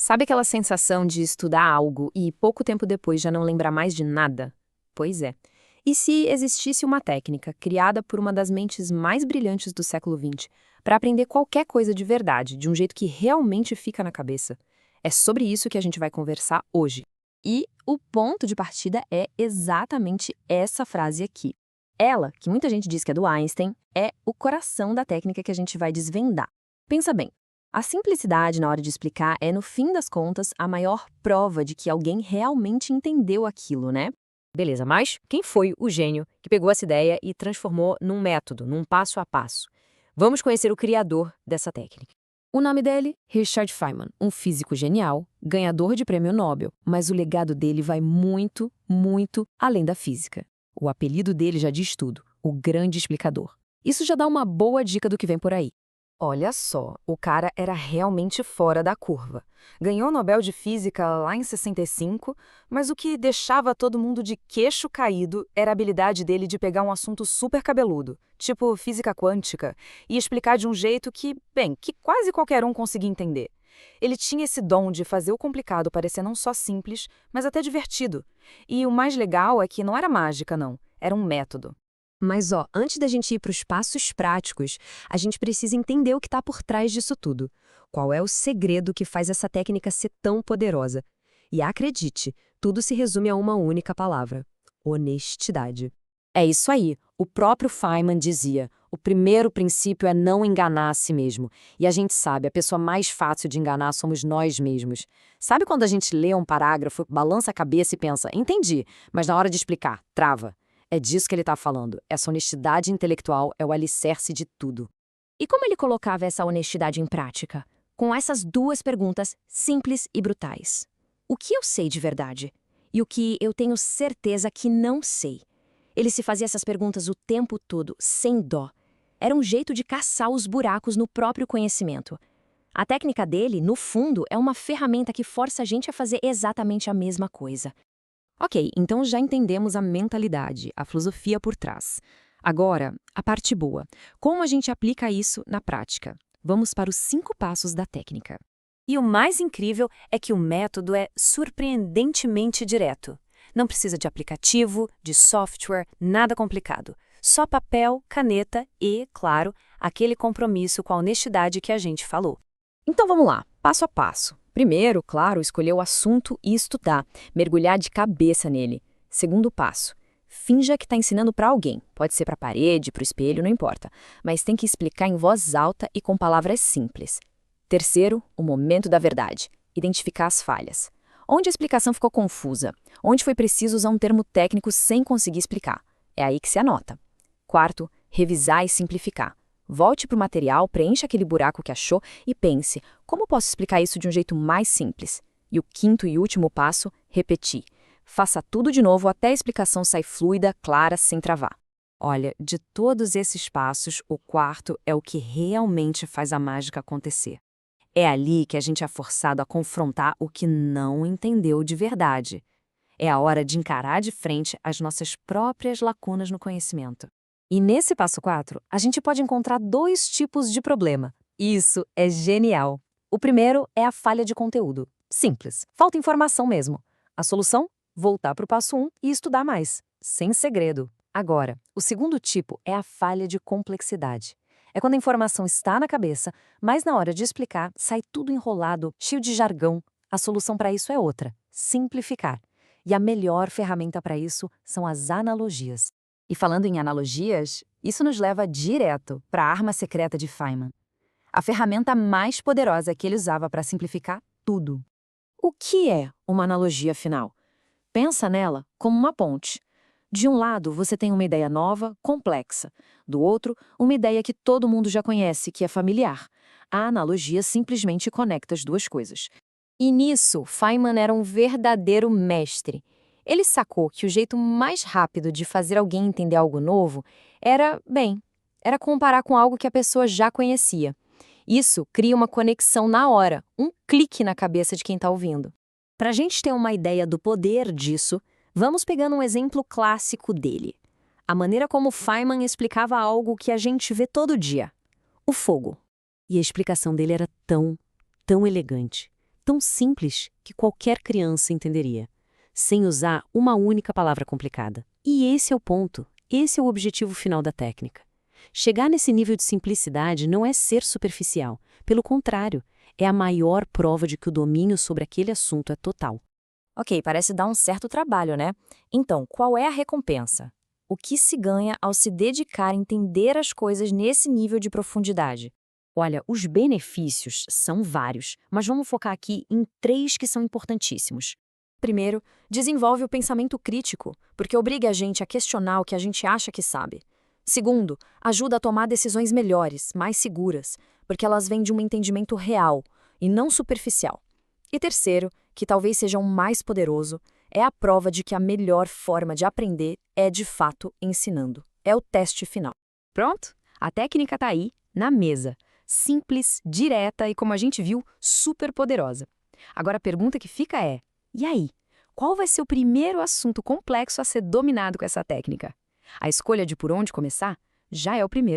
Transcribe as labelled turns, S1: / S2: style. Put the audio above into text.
S1: Sabe aquela sensação de estudar algo e pouco tempo depois já não lembrar mais de nada? Pois é. E se existisse uma técnica criada por uma das mentes mais brilhantes do século XX para aprender qualquer coisa de verdade, de um jeito que realmente fica na cabeça? É sobre isso que a gente vai conversar hoje. E o ponto de partida é exatamente essa frase aqui. Ela, que muita gente diz que é do Einstein, é o coração da técnica que a gente vai desvendar. Pensa bem. A simplicidade na hora de explicar é, no fim das contas, a maior prova de que alguém realmente entendeu aquilo, né? Beleza, mas quem foi o gênio que pegou essa ideia e transformou num método, num passo a passo? Vamos conhecer o criador dessa técnica. O nome dele, Richard Feynman, um físico genial, ganhador de prêmio Nobel, mas o legado dele vai muito, muito além da física. O apelido dele já diz tudo, o grande explicador. Isso já dá uma boa dica do que vem por aí. Olha só, o cara era realmente fora da curva. Ganhou o Nobel de Física lá em 65, mas o que deixava todo mundo de queixo caído era a habilidade dele de pegar um assunto super cabeludo, tipo física quântica, e explicar de um jeito que, bem, que quase qualquer um conseguia entender. Ele tinha esse dom de fazer o complicado parecer não só simples, mas até divertido. E o mais legal é que não era mágica, não. Era um método. Mas, antes da gente ir para os passos práticos, a gente precisa entender o que está por trás disso tudo. Qual é o segredo que faz essa técnica ser tão poderosa? E acredite, tudo se resume a uma única palavra: honestidade. É isso aí. O próprio Feynman dizia: o primeiro princípio é não enganar a si mesmo. E a gente sabe, a pessoa mais fácil de enganar somos nós mesmos. Sabe quando a gente lê um parágrafo, balança a cabeça e pensa, entendi, mas na hora de explicar, trava? É disso que ele está falando. Essa honestidade intelectual é o alicerce de tudo. E como ele colocava essa honestidade em prática? Com essas duas perguntas simples e brutais. O que eu sei de verdade? E o que eu tenho certeza que não sei? Ele se fazia essas perguntas o tempo todo, sem dó. Era um jeito de caçar os buracos no próprio conhecimento. A técnica dele, no fundo, é uma ferramenta que força a gente a fazer exatamente a mesma coisa. Ok, então já entendemos a mentalidade, a filosofia por trás. Agora, a parte boa. Como a gente aplica isso na prática? Vamos para os 5 passos da técnica. E o mais incrível é que o método é surpreendentemente direto. Não precisa de aplicativo, de software, nada complicado. Só papel, caneta e, claro, aquele compromisso com a honestidade que a gente falou. Então vamos lá, passo a passo. Primeiro, claro, escolher o assunto e estudar, mergulhar de cabeça nele. Segundo passo, finja que está ensinando para alguém. Pode ser para a parede, para o espelho, não importa. Mas tem que explicar em voz alta e com palavras simples. Terceiro, o momento da verdade. Identificar as falhas. Onde a explicação ficou confusa? Onde foi preciso usar um termo técnico sem conseguir explicar? É aí que se anota. Quarto, revisar e simplificar. Volte para o material, preencha aquele buraco que achou e pense, como posso explicar isso de um jeito mais simples? E o quinto e último passo, repetir. Faça tudo de novo até a explicação sair fluida, clara, sem travar. Olha, de todos esses passos, o quarto é o que realmente faz a mágica acontecer. É ali que a gente é forçado a confrontar o que não entendeu de verdade. É a hora de encarar de frente as nossas próprias lacunas no conhecimento. E nesse passo 4, a gente pode encontrar 2 tipos de problema. Isso é genial. O primeiro é a falha de conteúdo. Simples, falta informação mesmo. A solução? Voltar para o passo 1 e estudar mais. Sem segredo. Agora, o segundo tipo é a falha de complexidade. É quando a informação está na cabeça, mas na hora de explicar, sai tudo enrolado, cheio de jargão. A solução para isso é outra: simplificar. E a melhor ferramenta para isso são as analogias. E falando em analogias, isso nos leva direto para a arma secreta de Feynman. A ferramenta mais poderosa que ele usava para simplificar tudo. O que é uma analogia final? Pensa nela como uma ponte. De um lado, você tem uma ideia nova, complexa. Do outro, uma ideia que todo mundo já conhece, que é familiar. A analogia simplesmente conecta as duas coisas. E nisso, Feynman era um verdadeiro mestre. Ele sacou que o jeito mais rápido de fazer alguém entender algo novo era comparar com algo que a pessoa já conhecia. Isso cria uma conexão na hora, um clique na cabeça de quem está ouvindo. Para a gente ter uma ideia do poder disso, vamos pegando um exemplo clássico dele. A maneira como Feynman explicava algo que a gente vê todo dia: o fogo. E a explicação dele era tão elegante,
S2: tão simples que qualquer criança entenderia, sem usar uma única palavra complicada. E esse é o ponto, esse é o objetivo final da técnica. Chegar nesse nível de simplicidade não é ser superficial, pelo contrário, é a maior prova de que o domínio sobre aquele assunto é total.
S3: Ok, parece dar um certo trabalho, né? Então, qual é a recompensa? O que se ganha ao se dedicar a entender as coisas nesse nível de profundidade?
S1: Olha, os benefícios são vários, mas vamos focar aqui em 3 que são importantíssimos. Primeiro, desenvolve o pensamento crítico, porque obriga a gente a questionar o que a gente acha que sabe. Segundo, ajuda a tomar decisões melhores, mais seguras, porque elas vêm de um entendimento real e não superficial. E terceiro, que talvez seja o mais poderoso, é a prova de que a melhor forma de aprender é, de fato, ensinando. É o teste final. Pronto? A técnica está aí, na mesa. Simples, direta e, como a gente viu, super poderosa. Agora a pergunta que fica é: e aí? Qual vai ser o primeiro assunto complexo a ser dominado com essa técnica? A escolha de por onde começar já é o primeiro.